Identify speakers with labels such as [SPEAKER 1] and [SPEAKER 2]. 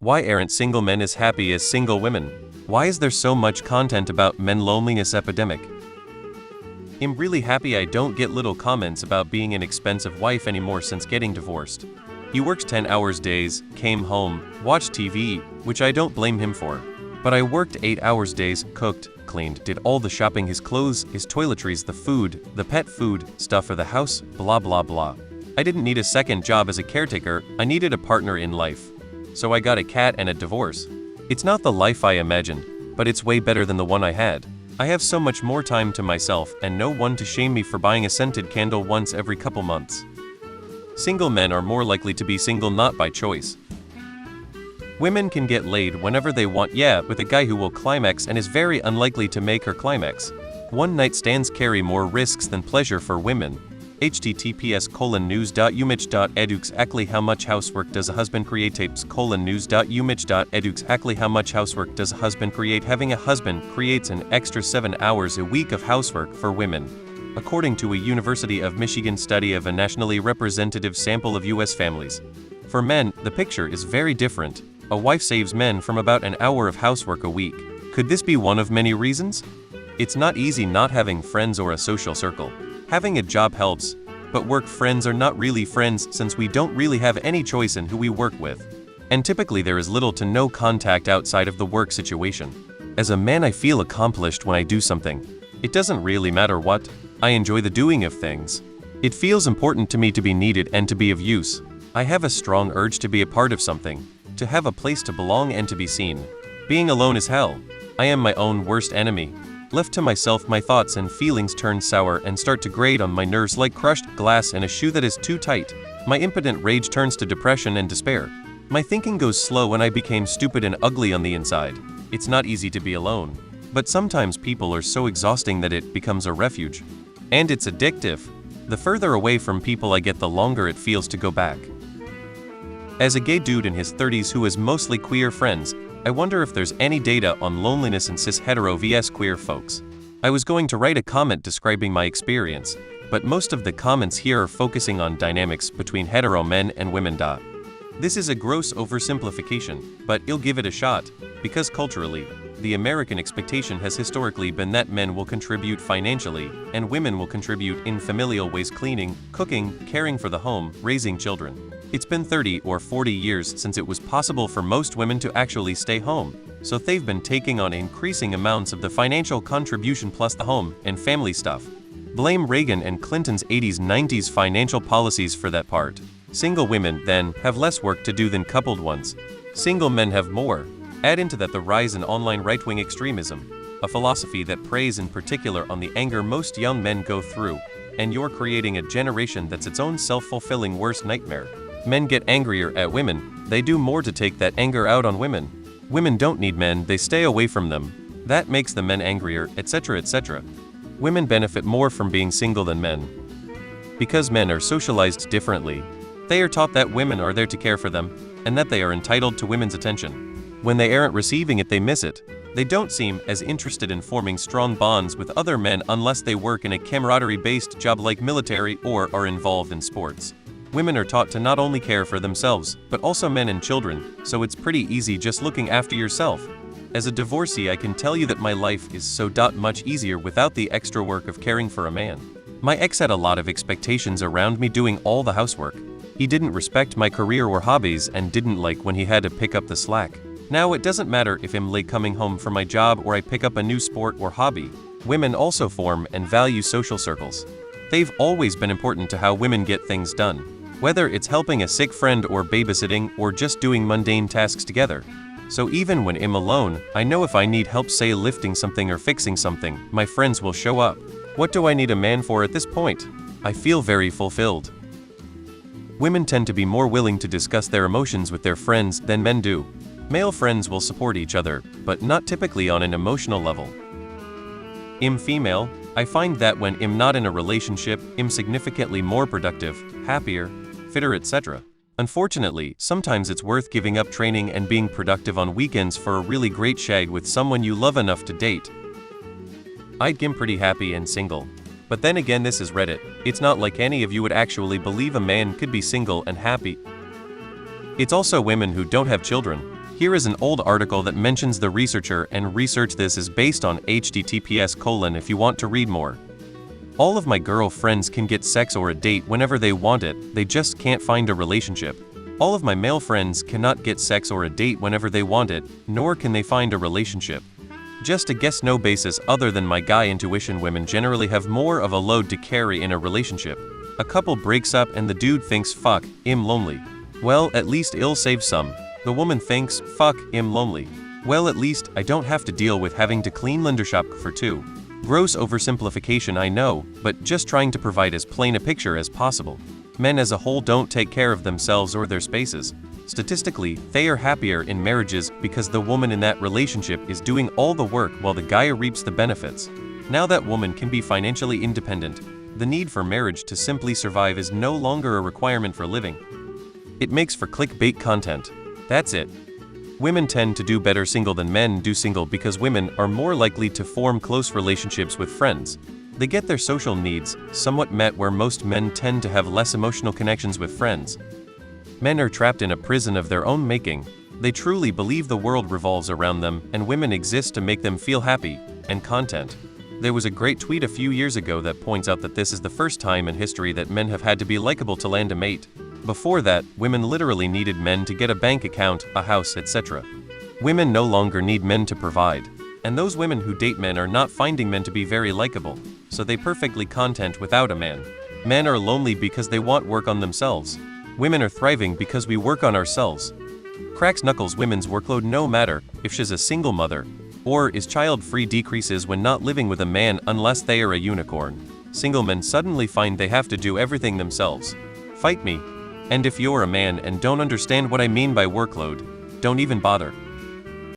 [SPEAKER 1] Why aren't single men as happy as single women? Why is there so much content about men loneliness epidemic? I'm really happy I don't get little comments about being an expensive wife anymore since getting divorced. He works 10 hours days, came home, watched TV, which I don't blame him for. But I worked 8 hours days, cooked, cleaned, did all the shopping, his clothes, his toiletries, the food, the pet food, stuff for the house, blah blah blah. I didn't need a second job as a caretaker, I needed a partner in life. So I got a cat and a divorce. It's not the life I imagined, but it's way better than the one I had. I have so much more time to myself and no one to shame me for buying a scented candle once every couple months. Single men are more likely to be single not by choice. Women can get laid whenever they want, yeah, with a guy who will climax and is very unlikely to make her climax. One-night stands carry more risks than pleasure for women. https://news.umich.edu exactly how much housework does a husband create? tapes://news.umich.edu exactly how much housework does a husband create? Having a husband creates an extra 7 hours a week of housework for women. According to a University of Michigan study of a nationally representative sample of U.S. families. For men, the picture is very different. A wife saves men from about an hour of housework a week. Could this be one of many reasons? It's not easy not having friends or a social circle. Having a job helps, but work friends are not really friends since we don't really have any choice in who we work with. And typically there is little to no contact outside of the work situation. As a man, I feel accomplished when I do something. It doesn't really matter what. I enjoy the doing of things. It feels important to me to be needed and to be of use. I have a strong urge to be a part of something, to have a place to belong and to be seen. Being alone is hell. I am my own worst enemy. Left to myself, my thoughts and feelings turn sour and start to grate on my nerves like crushed glass in a shoe that is too tight. My impotent rage turns to depression and despair. My thinking goes slow and I became stupid and ugly on the inside. It's not easy to be alone. But sometimes people are so exhausting that it becomes a refuge. And it's addictive. The further away from people I get, the longer it feels to go back. As a gay dude in his 30s who has mostly queer friends, I wonder if there's any data on loneliness in cis hetero vs queer folks. I was going to write a comment describing my experience, but most of the comments here are focusing on dynamics between hetero men and women. This is a gross oversimplification, but I'll give it a shot, because culturally, the American expectation has historically been that men will contribute financially, and women will contribute in familial ways: cleaning, cooking, caring for the home, raising children. It's been 30 or 40 years since it was possible for most women to actually stay home, so they've been taking on increasing amounts of the financial contribution plus the home and family stuff. Blame Reagan and Clinton's 80s-90s financial policies for that part. Single women, then, have less work to do than coupled ones. Single men have more. Add into that the rise in online right-wing extremism, a philosophy that preys in particular on the anger most young men go through, and you're creating a generation that's its own self-fulfilling worst nightmare. Men get angrier at women, they do more to take that anger out on women. Women don't need men, they stay away from them. That makes the men angrier, etc. etc. Women benefit more from being single than men. Because men are socialized differently. They are taught that women are there to care for them, and that they are entitled to women's attention. When they aren't receiving it, they miss it. They don't seem as interested in forming strong bonds with other men unless they work in a camaraderie-based job like military or are involved in sports. Women are taught to not only care for themselves, but also men and children, so it's pretty easy just looking after yourself. As a divorcee, I can tell you that my life is so much easier without the extra work of caring for a man. My ex had a lot of expectations around me doing all the housework. He didn't respect my career or hobbies and didn't like when he had to pick up the slack. Now it doesn't matter if I'm late coming home from my job or I pick up a new sport or hobby. Women also form and value social circles. They've always been important to how women get things done. Whether it's helping a sick friend or babysitting or just doing mundane tasks together. So even when I'm alone, I know if I need help, say lifting something or fixing something, my friends will show up. What do I need a man for at this point? I feel very fulfilled. Women tend to be more willing to discuss their emotions with their friends than men do. Male friends will support each other, but not typically on an emotional level. I'm female. I find that when I'm not in a relationship, I'm significantly more productive, happier, fitter, etc. Unfortunately, sometimes it's worth giving up training and being productive on weekends for a really great shag with someone you love enough to date. I'd get pretty happy and single. But then again, this is Reddit. It's not like any of you would actually believe a man could be single and happy. It's also women who don't have children. Here is an old article that mentions the researcher and research. This is based on https:// if you want to read more. All of my girlfriends can get sex or a date whenever they want it, they just can't find a relationship. All of my male friends cannot get sex or a date whenever they want it, nor can they find a relationship. Just a guess, no basis other than my guy intuition. Women generally have more of a load to carry in a relationship. A couple breaks up and the dude thinks, fuck, I'm lonely. Well, at least it'll save some. The woman thinks, fuck, I'm lonely. Well, at least I don't have to deal with having to clean Lindershop for two. Gross oversimplification, I know, but just trying to provide as plain a picture as possible. Men as a whole don't take care of themselves or their spaces. Statistically, they are happier in marriages because the woman in that relationship is doing all the work while the guy reaps the benefits. Now that woman can be financially independent, the need for marriage to simply survive is no longer a requirement for living. It makes for clickbait content. That's it. Women tend to do better single than men do single because women are more likely to form close relationships with friends. They get their social needs somewhat met where most men tend to have less emotional connections with friends. Men are trapped in a prison of their own making. They truly believe the world revolves around them and women exist to make them feel happy and content. There was a great tweet a few years ago that points out that this is the first time in history that men have had to be likable to land a mate. Before that, women literally needed men to get a bank account, a house, etc. Women no longer need men to provide. And those women who date men are not finding men to be very likable, so they perfectly content without a man. Men are lonely because they want work on themselves. Women are thriving because we work on ourselves. Cracks knuckles. Women's workload, no matter if she's a single mother or is child-free, decreases when not living with a man unless they are a unicorn. Single men suddenly find they have to do everything themselves. Fight me. And if you're a man and don't understand what I mean by workload, don't even bother.